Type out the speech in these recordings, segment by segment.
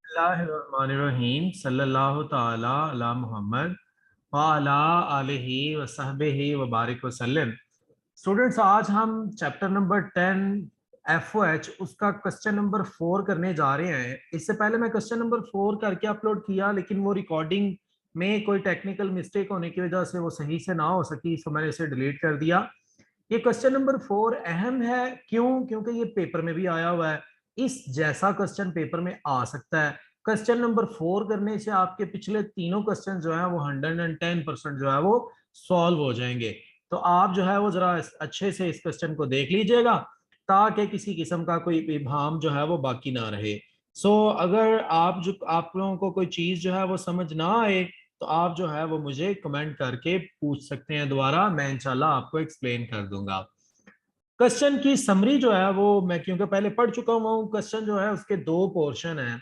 बिस्मिल्लाहिर्रहमानिर्रहीम सल्लल्लाहु ताला अला मुहम्मद व अला आलिहि व सहबिहि व बारिक वसल्लम। स्टूडेंट्स, आज हम चैप्टर नंबर 10 एफ उसका क्वेश्चन नंबर 4 करने जा रहे हैं। इससे पहले मैं क्वेश्चन नंबर 4 करके अपलोड किया, लेकिन वो रिकॉर्डिंग में कोई टेक्निकल मिस्टेक होने की वजह से वो सही से ना हो सकी, तो मैंने इसे डिलीट कर दिया। ये क्वेश्चन नंबर 4 अहम है, क्योंकि ये पेपर में भी आया हुआ है। इस जैसा क्वेश्चन पेपर में आ सकता है। क्वेश्चन नंबर 4 करने से आपके पिछले तीनों क्वेश्चन जो है वो 110% जो है वो सॉल्व हो जाएंगे। तो आप जो है वो जरा अच्छे से इस क्वेश्चन को देख लीजिएगा, ताकि किसी किस्म का कोई इबाहम जो है वो बाकी ना रहे। अगर आप लोगों को कोई चीज जो है वो समझ ना आए, तो आप जो है वो मुझे कमेंट करके पूछ सकते हैं दोबारा, मैं इंशाल्लाह आपको एक्सप्लेन कर दूंगा। क्वेश्चन की समरी जो है वो मैं क्योंकि पहले पढ़ चुका हुआ हूँ, क्वेश्चन जो है उसके दो पोर्शन हैं।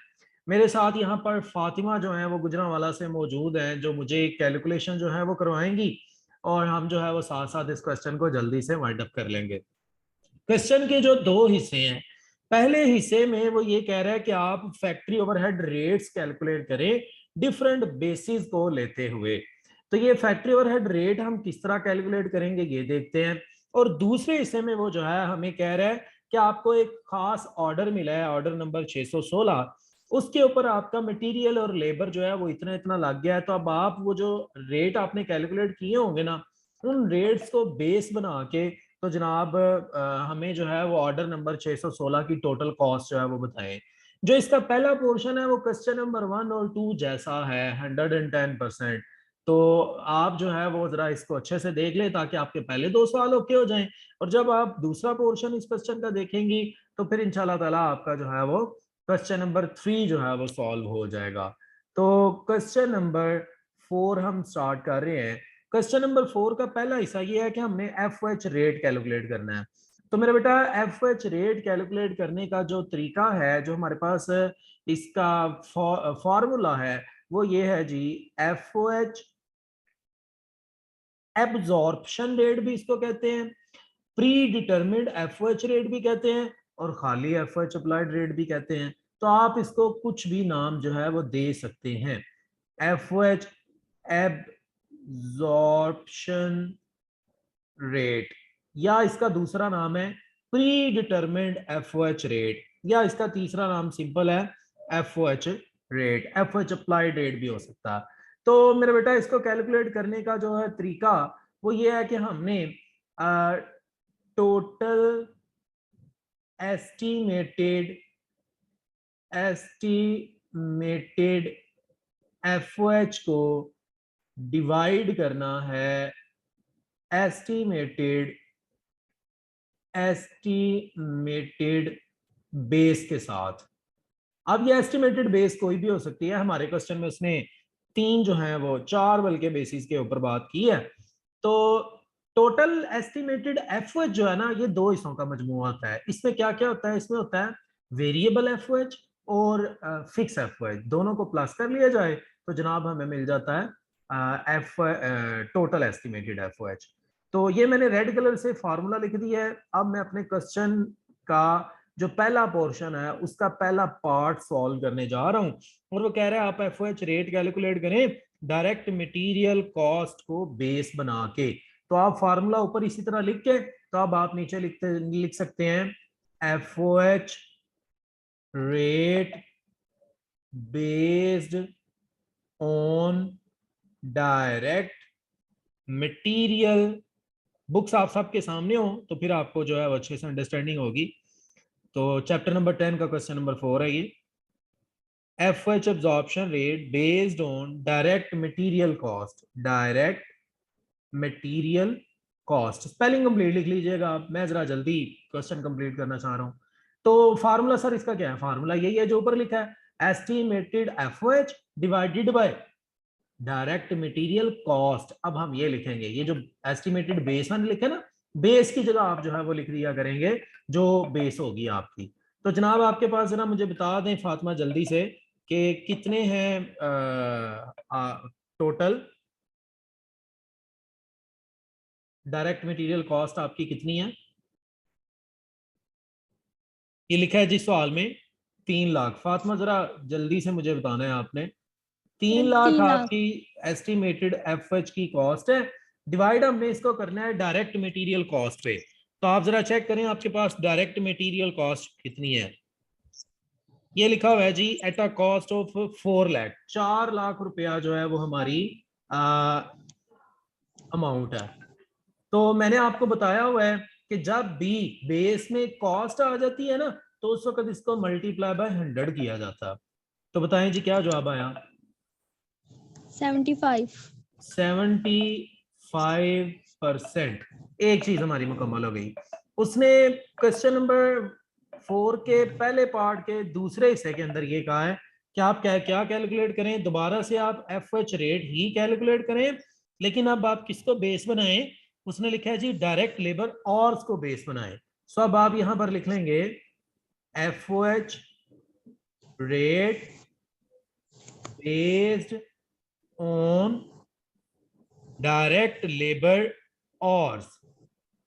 मेरे साथ यहाँ पर फातिमा जो है वो गुजरांवाला से मौजूद है, जो मुझे कैलकुलेशन जो है वो करवाएंगी, और हम जो है वो साथ साथ इस क्वेश्चन को जल्दी से वाइंड अप कर लेंगे। क्वेश्चन के जो दो हिस्से हैं, पहले हिस्से में वो ये कह रहा है कि आप फैक्ट्री ओवरहेड रेट्स कैलकुलेट करें डिफरेंट बेसिस को लेते हुए। तो ये फैक्ट्री ओवरहेड रेट हम किस तरह कैलकुलेट करेंगे ये देखते हैं। और दूसरे हिस्से में वो जो है हमें कह रहा है कि आपको एक खास ऑर्डर मिला है, ऑर्डर नंबर 616, उसके ऊपर आपका मटेरियल और लेबर जो है वो इतना इतना लग गया है। तो अब आप वो जो रेट आपने कैलकुलेट किए होंगे ना, उन रेट्स को बेस बना के तो जनाब हमें जो है वो ऑर्डर नंबर 616 की टोटल कॉस्ट जो है वो बताएं। जो इसका पहला पोर्शन है वो क्वेश्चन नंबर 1 और 2 जैसा है, 110%। तो आप जो है वो जरा इसको अच्छे से देख ले, ताकि आपके पहले दो सवाल ओके हो जाएं, और जब आप दूसरा पोर्शन इस क्वेश्चन का देखेंगी तो फिर इंशाल्लाह ताला आपका जो है वो क्वेश्चन नंबर 3 जो है वो सॉल्व हो जाएगा। तो क्वेश्चन नंबर 4 हम स्टार्ट कर रहे हैं। क्वेश्चन नंबर 4 का पहला हिस्सा ये है कि हमने एफ एच रेट कैलकुलेट करना है। तो मेरा बेटा एफ एच रेट कैलकुलेट करने का जो तरीका है, जो हमारे पास इसका फॉर्मूला है, वो ये है जी, F O H absorption rate भी इसको कहते हैं, predetermined F O H rate भी कहते हैं, और खाली F O H applied rate भी कहते हैं। तो आप इसको कुछ भी नाम जो है वो दे सकते हैं। F O H absorption rate, या इसका दूसरा नाम है predetermined F O H rate, या इसका तीसरा नाम सिंपल है F O H rate, F O H applied rate भी हो सकता है। तो मेरा बेटा इसको कैलकुलेट करने का जो है तरीका वो ये है कि हमने total estimated estimated F O H को डिवाइड करना है एस्टिमेटेड एस्टिमेटेड बेस के साथ। अब ये एस्टिमेटेड बेस कोई भी हो सकती है, हमारे क्वेश्चन में उसने तीन जो है वो चार बल्कि बेसिस के ऊपर बात की है। तो टोटल एस्टिमेटेड एफ जो है ना, ये दो हिस्सों का मजमूआ होता है। इसमें क्या क्या होता है, इसमें होता है वेरिएबल एफ और फिक्स एफ, दोनों को प्लस कर लिया जाए तो जनाब हमें मिल जाता है एफ टोटल एस्टिमेटेड एफ। तो ये मैंने रेड कलर से फार्मूला लिख दिया है। अब मैं अपने क्वेश्चन का जो पहला पोर्शन है उसका पहला पार्ट सॉल्व करने जा रहा हूं, और वो कह रहा है आप F O H rate calculate करें डायरेक्ट मटेरियल कॉस्ट को बेस बना के। तो आप फार्मूला ऊपर इसी तरह लिख के, तो अब आप नीचे लिख सकते हैं F O H rate based on direct material. Books आप सबके सामने हो तो फिर आपको जो है वो अच्छे से अंडरस्टैंडिंग होगी। तो चैप्टर नंबर 10 का क्वेश्चन नंबर 4 है ये, F H absorption rate based on direct material cost. Direct material cost spelling complete लिख लीजिएगा आप, मैं जरा जल्दी क्वेश्चन कंप्लीट करना चाह रहा हूं। तो फार्मूला सर इसका क्या है, फार्मूला यही है जो ऊपर लिखा है, estimated F H divided by direct material cost. अब हम ये लिखेंगे, ये जो एस्टिमेटेड बेस मैंने लिखा ना, बेस की जगह आप जो है वो लिख दिया करेंगे जो बेस होगी आपकी। तो जनाब आपके पास जरा मुझे बता दें फातिमा जल्दी से कि कितने हैं टोटल डायरेक्ट मटेरियल कॉस्ट आपकी कितनी है। ये लिखा है जी सवाल में, 3 लाख। फातिमा जरा जल्दी से मुझे बताना है आपने। 3 लाख 3 लाख। आपकी एस्टिमेटेड एफएच की कॉस्ट है। डिवाइड हमने इसको करना है डायरेक्ट मटेरियल कॉस्ट पे। तो आप जरा चेक करें आपके पास डायरेक्ट मटेरियल कॉस्ट कितनी है। ये लिखा हुआ है जी at a cost of 4 lakh, 4 lakh रुपया जो है वो हमारी अमाउंट है। तो मैंने आपको बताया हुआ है कि जब भी बेस में कॉस्ट आ जाती है ना तो उस वक्त इसको मल्टीप्लाई बाय 100 किया जाता है। तो बताएं जी क्या जवाब आया। 75। 75%। एक चीज हमारी मुकम्मल हो गई। उसने क्वेश्चन नंबर 4 के पहले पार्ट के दूसरे हिस्से के अंदर ये कहा है कि आप क्या कैलकुलेट करें, दोबारा से आप एफएच रेट ही कैलकुलेट करें, लेकिन अब आप किसको बेस बनाएं। उसने लिखा है जी डायरेक्ट लेबर और उसको बेस बनाएं। सो अब आप यहां पर लिख लेंगे FOH rate based on direct labour और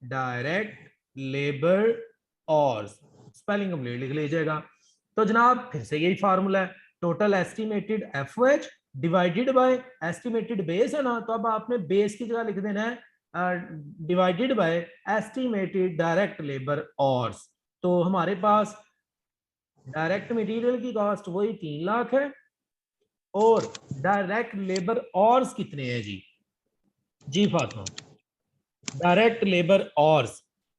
डायरेक्ट लेबर और स्पेलिंग कंप्लीट लिख लीजिएगा। तो जनाब फिर से यही फार्मूला है, total estimated FOH divided by estimated base है ना, तो अब आपने बेस की जगह लिख देना है divided by estimated direct labour और। तो हमारे पास डायरेक्ट मटेरियल की कॉस्ट वही 3 लाख है और डायरेक्ट लेबर और कितने हैं जी फातिमा। डायरेक्ट लेबर और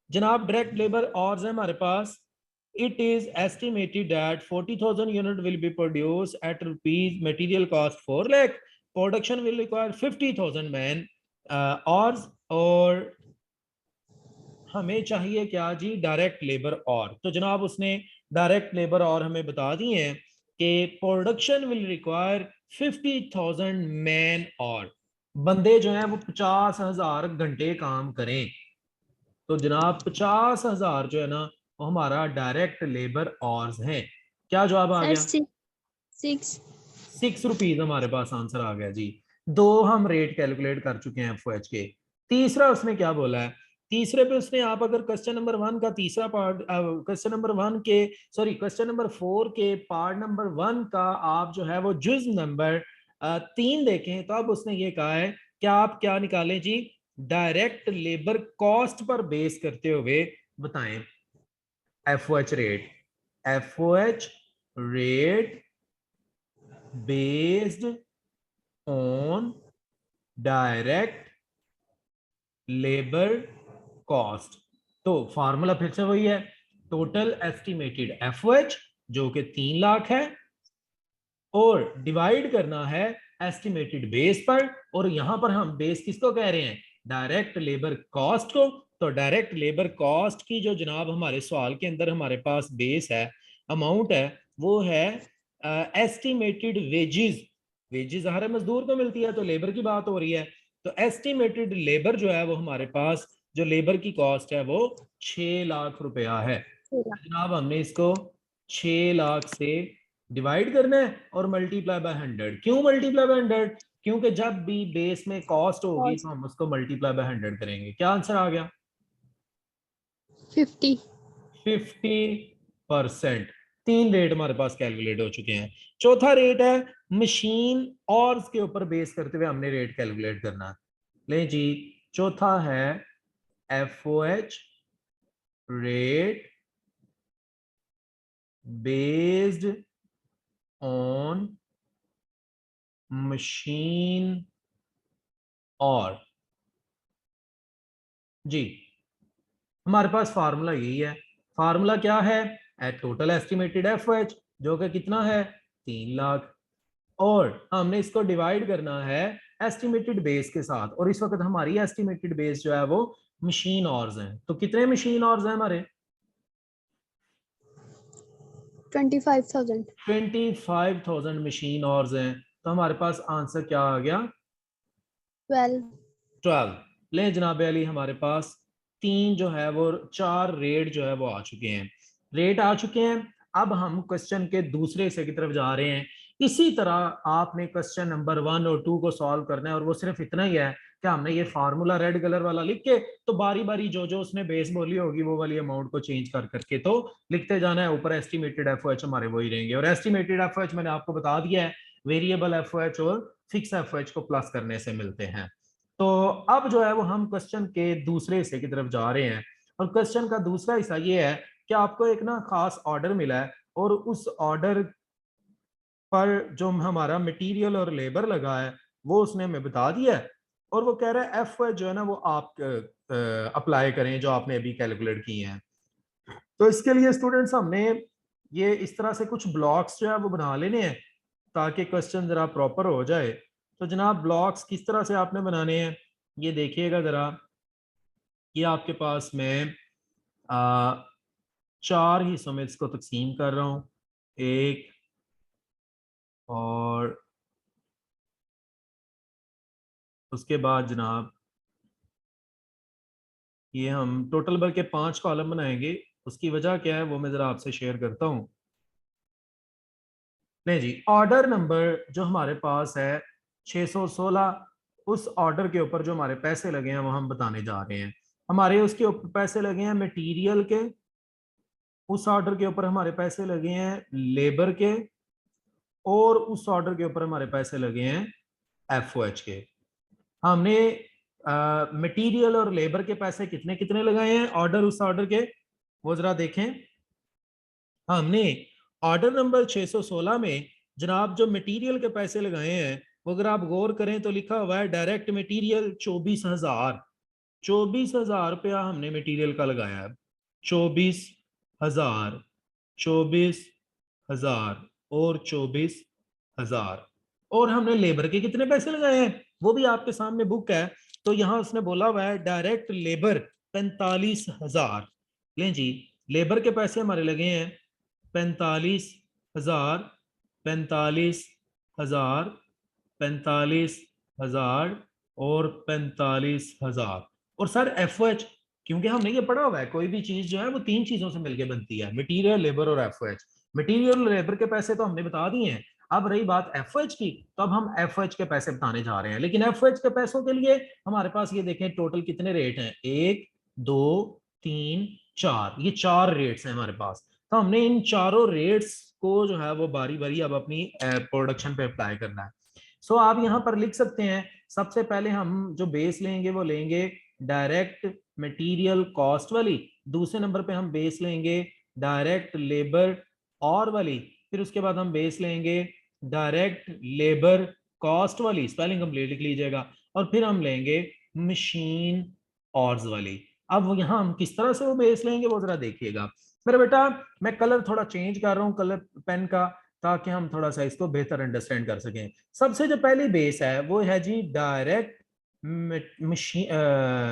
जनाब डायरेक्ट लेबर और है हमारे पास। It is estimated that 40,000 unit will be produce at rupees material cost 4 lakh, production will require 50,000 man और हमें चाहिए क्या जी डायरेक्ट लेबर और। तो जनाब उसने डायरेक्ट लेबर और हमें बता दी है कि प्रोडक्शन विल रिक्वायर 50,000 मैन और बंदे जो हैं वो 50,000 घंटे काम करें। तो जनाब 50,000 जो है ना वो हमारा डायरेक्ट लेबर ऑर्स हैं। क्या जवाब आ सर गया। 6। 6 रुपीज हमारे पास आंसर आ गया जी। 2 हम रेट कैलकुलेट कर चुके हैं एफओएच के। तीसरा उसने क्या बोला है। तीसरे पे उसने आप अगर क्वेश्चन नंबर 1 का तीसरा पार्ट क्वेश्चन नंबर 1 के सॉरी क्वेश्चन नंबर 4 के पार्ट नंबर 1 का आप जो है वो जुज नंबर 3 देखें तो अब उसने ये कहा है कि आप क्या निकालें जी डायरेक्ट लेबर कॉस्ट पर बेस करते हुए बताएं FOH rate. FOH rate based on direct labour cost. तो फार्मूला फिर से वही है, टोटल एस्टिमेटेड एफओएच जो कि 3 लाख है और डिवाइड करना है एस्टिमेटेड बेस पर। और यहां पर हम बेस किसको कह रहे हैं डायरेक्ट लेबर कॉस्ट को। तो डायरेक्ट लेबर कॉस्ट की जो जनाब हमारे सवाल के अंदर हमारे पास बेस है अमाउंट है वो है एस्टिमेटेड वेजेस। वेजेस हर मजदूर को मिलती है तो लेबर की बात हो रही है। तो एस्टिमेटेड लेबर जो है वो हमारे पास जो लेबर की कॉस्ट है वो 6 लाख रुपया है। जनाब हमने इसको 6 लाख से डिवाइड करना है और मल्टीप्लाई बाय 100। क्यों मल्टीप्लाई बाय 100, क्योंकि जब भी बेस में कॉस्ट होगी तो हम उसको मल्टीप्लाई बाय 100 करेंगे। क्या आंसर आ गया 50। 50%। 3 रेट हमारे पास कैलकुलेट हो चुके हैं। चौथा रेट है मशीन और उसके ऊपर बेस करते हुए हमने रेट कैलकुलेट करना है। ले जी चौथा है FOH rate based on machine और जी हमारे पास फार्मूला यही है। फार्मूला क्या है एट टोटल एस्टिमेटेड एफओएच जो कि कितना है 3 लाख और हमने इसको डिवाइड करना है एस्टिमेटेड बेस के साथ। और इस वक्त हमारी एस्टिमेटेड बेस जो है वो मशीन ऑर्स हैं। तो कितने मशीन ऑर्स हैं हमारे 25,000। 25,000 मशीन ऑर्स हैं। तो हमारे पास आंसर क्या आ गया 12। 12। ले जनाब अली हमारे पास 3 जो है वो 4 रेट जो है वो आ चुके हैं। रेट आ चुके हैं। अब हम क्वेश्चन के दूसरे हिस्से की तरफ जा रहे हैं। इसी तरह आपने क्वेश्चन नंबर 1 और 2 को सॉल्व करना है और वो सिर्फ इतना ही है क्या हमने ये फार्मूला रेड कलर वाला लिख के तो बारी बारी जो जो उसने बेस बोली होगी वो वाली अमाउंट को चेंज कर करके तो लिखते जाना है। ऊपर एस्टिमेटेड एफओएच हमारे वही रहेंगे, और एस्टिमेटेड एफओएच मैंने आपको बता दिया है वेरिएबल एफओएच और फिक्स एफओएच को प्लस करने से मिलते हैं। तो अब जो है वो हम क्वेश्चन के दूसरे हिस्से की तरफ जा रहे हैं, और क्वेश्चन का दूसरा हिस्सा ये है कि आपको एक ना खास ऑर्डर मिला है, और उस ऑर्डर पर जो हमारा मटेरियल और लेबर लगा है वो उसने हमें बता दिया है, और वो कह रहा है एफ जो है ना वो आप अप्लाई करें जो आपने अभी कैलकुलेट किए हैं। तो इसके लिए स्टूडेंट्स हमने ये इस तरह से कुछ ब्लॉक्स जो है वो बना लेने हैं ताकि क्वेश्चन जरा प्रॉपर हो जाए। तो जनाब ब्लॉक्स किस तरह से आपने बनाने हैं ये देखिएगा जरा। ये आपके पास मैं 4 हिस्सों में इसको तकसीम कर रहा हूँ, एक और उसके बाद जनाब ये हम टोटल बल्कि 5 कॉलम बनाएंगे। उसकी वजह क्या है वो मैं जरा आपसे शेयर करता हूँ। नहीं जी, ऑर्डर नंबर जो हमारे पास है 616, उस ऑर्डर के ऊपर जो हमारे पैसे लगे हैं वो हम बताने जा रहे हैं। हमारे उसके ऊपर पैसे लगे हैं मटेरियल के, उस ऑर्डर के ऊपर हमारे पैसे लगे हैं लेबर के, और उस ऑर्डर के ऊपर हमारे पैसे लगे हैं एफओएच के। हमने मटेरियल और लेबर के पैसे कितने कितने लगाए हैं ऑर्डर उस ऑर्डर के, वो जरा देखें। हमने ऑर्डर नंबर 616 में जनाब जो मटेरियल के पैसे लगाए हैं वो अगर आप गौर करें तो लिखा हुआ है डायरेक्ट मटेरियल 24,000। 24,000 रुपया हमने मटेरियल का लगाया है। 24,000, 24,000 और 24,000। और हमने लेबर के कितने पैसे लगाए हैं वो भी आपके सामने बुक है। तो यहां उसने बोला हुआ है डायरेक्ट लेबर 45,000। लें जी, लेबर के पैसे हमारे लगे हैं 45,000, 45,000, 45,000 और 45,000। और सर एफओएच, क्योंकि हमने ये पढ़ा हुआ है कोई भी चीज जो है वो 3 चीजों से मिलकर बनती है, मटेरियल लेबर और एफओएच। मटेरियल और लेबर के पैसे तो हमने बता दिए हैं। अब रही बात एफओएच की, तो अब हम एफओएच के पैसे बताने जा रहे हैं। लेकिन एफओएच के पैसों के लिए हमारे पास ये देखें टोटल कितने रेट हैं, 1 2 3 4, ये 4 रेट्स हैं हमारे पास। तो हमने इन चारों रेट्स को जो है वो बारी बारी अब अपनी प्रोडक्शन पे अप्लाई करना है। सो आप यहां पर लिख सकते हैं सबसे पहले हम जो बेस लेंगे वो लेंगे डायरेक्ट मटेरियल कॉस्ट वाली, दूसरे नंबर पे हम बेस लेंगे डायरेक्ट लेबर और वाली, फिर उसके बाद हम बेस लेंगे डायरेक्ट लेबर कॉस्ट वाली, स्पेलिंग कंप्लीट लिख लीजिएगा, और फिर हम लेंगे मशीन ऑर्स वाली। अब वो यहाँ हम किस तरह से वो बेस लेंगे वो जरा देखिएगा मेरा बेटा। मैं कलर थोड़ा चेंज कर रहा हूँ कलर पेन का, ताकि हम थोड़ा सा इसको बेहतर अंडरस्टैंड कर सकें। सबसे जो पहली बेस है वो है जी डायरेक्ट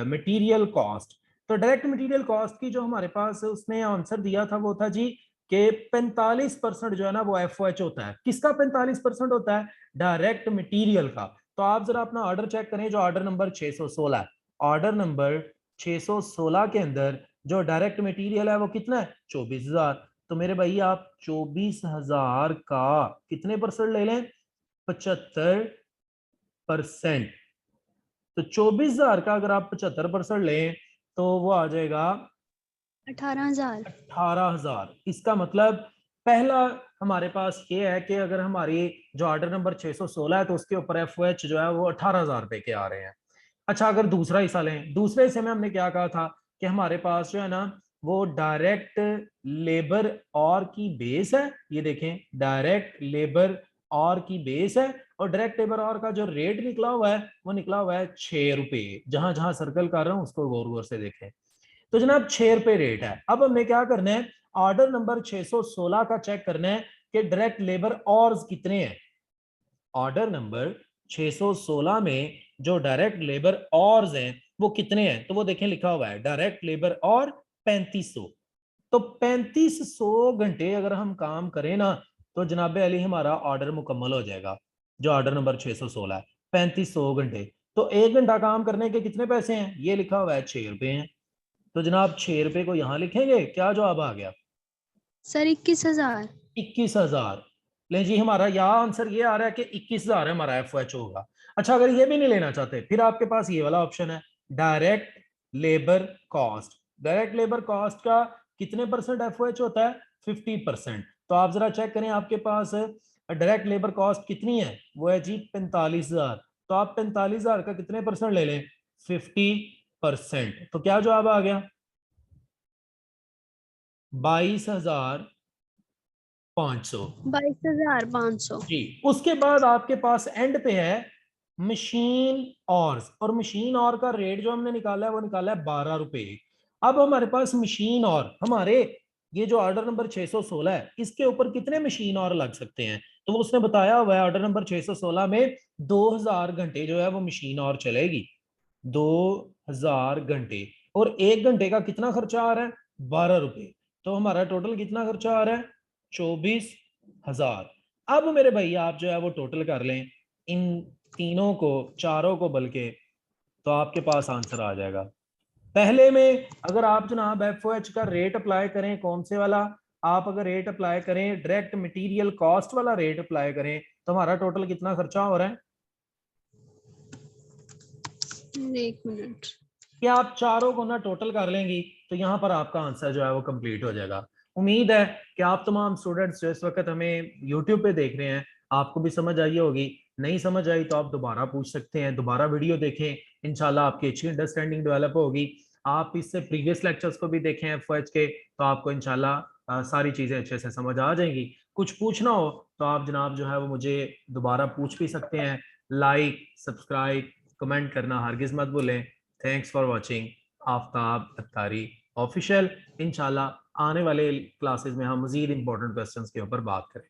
मटेरियल कॉस्ट। तो डायरेक्ट मटेरियल कॉस्ट की जो हमारे पास उसने आंसर दिया था वो था जी कि 45% जो है ना वो एफओएच होता है। किसका 45% होता है? डायरेक्ट मटेरियल का। तो आप जरा अपना ऑर्डर चेक करें, जो ऑर्डर नंबर 616 है, ऑर्डर नंबर 616 के अंदर जो डायरेक्ट मटेरियल है वो कितना है? 24,000। तो मेरे भाई आप 24,000 का कितने परसेंट ले लें? 75%। तो 24,000 का अगर आप 75% लें तो वो आ जाएगा 18,000। 18,000। इसका मतलब पहला हमारे पास ये है कि अगर हमारी जो ऑर्डर नंबर 616 है तो उसके ऊपर एफओएच जो है वो 18,000 रुपए के आ रहे हैं। अच्छा, अगर दूसरा हिस्सा लें, दूसरे हिस्से में हमने क्या कहा था कि हमारे पास जो है ना वो डायरेक्ट लेबर और की बेस है। ये देखें डायरेक्ट लेबर और की बेस है, और डायरेक्ट लेबर और का जो रेट निकला हुआ है वो निकला हुआ है 6 रुपए। जहां जहां सर्कल कर रहा हूं उसको गौर गौर से देखें। तो जनाब 6 रुपए रेट है। अब हमें क्या करना है, ऑर्डर नंबर 616 का चेक करना है कि डायरेक्ट लेबर और कितने हैं। ऑर्डर नंबर 616 में जो डायरेक्ट लेबर और हैं वो कितने हैं, तो वो देखें लिखा हुआ है डायरेक्ट लेबर और 3500। तो 3500 घंटे अगर हम काम करें ना तो जनाबे अली हमारा ऑर्डर मुकम्मल हो जाएगा। जो ऑर्डर नंबर 616 है 3500 घंटे। तो 1 घंटा काम करने के कितने पैसे हैं, ये लिखा हुआ है 6 रुपए हैं। तो जनाब 6 रुपए को यहां लिखेंगे, क्या जवाब आ गया? सर 21,000। 21,000। ले जी, हमारा यहाँ आंसर ये आ रहा है कि 21,000 हमारा एफओएच होगा। अच्छा, अगर ये भी नहीं लेना चाहते फिर आपके पास ये वाला ऑप्शन है, direct labour cost. Direct labour cost का कितने परसेंट एफओएच होता है? 50%। तो आप जरा चेक करें आपके पास डायरेक्ट लेबर कॉस्ट कितनी है, वो है जी 45,000। तो आप 45,000 का कितने परसेंट ले लें? 50%। तो क्या जवाब आ गया? 22,500। 22,500। जी। उसके बाद आपके पास एंड पे है मशीन और मशीन और का रेट जो हमने निकाला है वो निकाला है 12 रुपए। अब हमारे पास मशीन और हमारे ये जो ऑर्डर नंबर 616 है इसके ऊपर कितने मशीन और लग सकते हैं, तो वो उसने बताया हुआ है ऑर्डर नंबर 616 में 2000 घंटे जो है वो मशीन और चलेगी। 2000 घंटे और 1 घंटे का कितना खर्चा आ रहा है? 12 रुपए। तो हमारा टोटल कितना खर्चा आ रहा है? 24,000। अब मेरे भाई आप जो है वो टोटल कर लें इन तीनों को, चारों को बल्कि, तो आपके पास आंसर आ जाएगा। पहले में अगर आप जनाब एफओएच का रेट अप्लाई करें, कौन से वाला? आप अगर रेट अप्लाई करें डायरेक्ट मटेरियल कॉस्ट वाला रेट अप्लाई करें तो हमारा टोटल कितना खर्चा हो रहा है? 1 मिनट। कि आप चारों को ना टोटल कर लेंगी तो यहाँ पर आपका आंसर जो है वो कंप्लीट हो जाएगा। उम्मीद है कि आप तमाम स्टूडेंट्स जो इस वक्त हमें यूट्यूब पे देख रहे हैं आपको भी समझ आई होगी। नहीं समझ आई तो आप दोबारा पूछ सकते हैं, दोबारा वीडियो देखें, इंशाल्लाह आपकी अच्छी अंडरस्टैंडिंग डेवलप होगी। आप इससे प्रीवियस लेक्चर्स को भी देखें एफओएच के, तो आपको इंशाल्लाह सारी चीजें अच्छे से समझ आ जाएंगी। कुछ पूछना हो तो आप जनाब जो है वो मुझे दोबारा पूछ भी सकते हैं। लाइक, सब्सक्राइब, कमेंट करना हरगिज मत भूलें। Thanks for watching Aftab Attari official. इंशाल्लाह आने वाले क्लासेस में हम मजीद इंपॉर्टेंट क्वेश्चंस के ऊपर बात करें।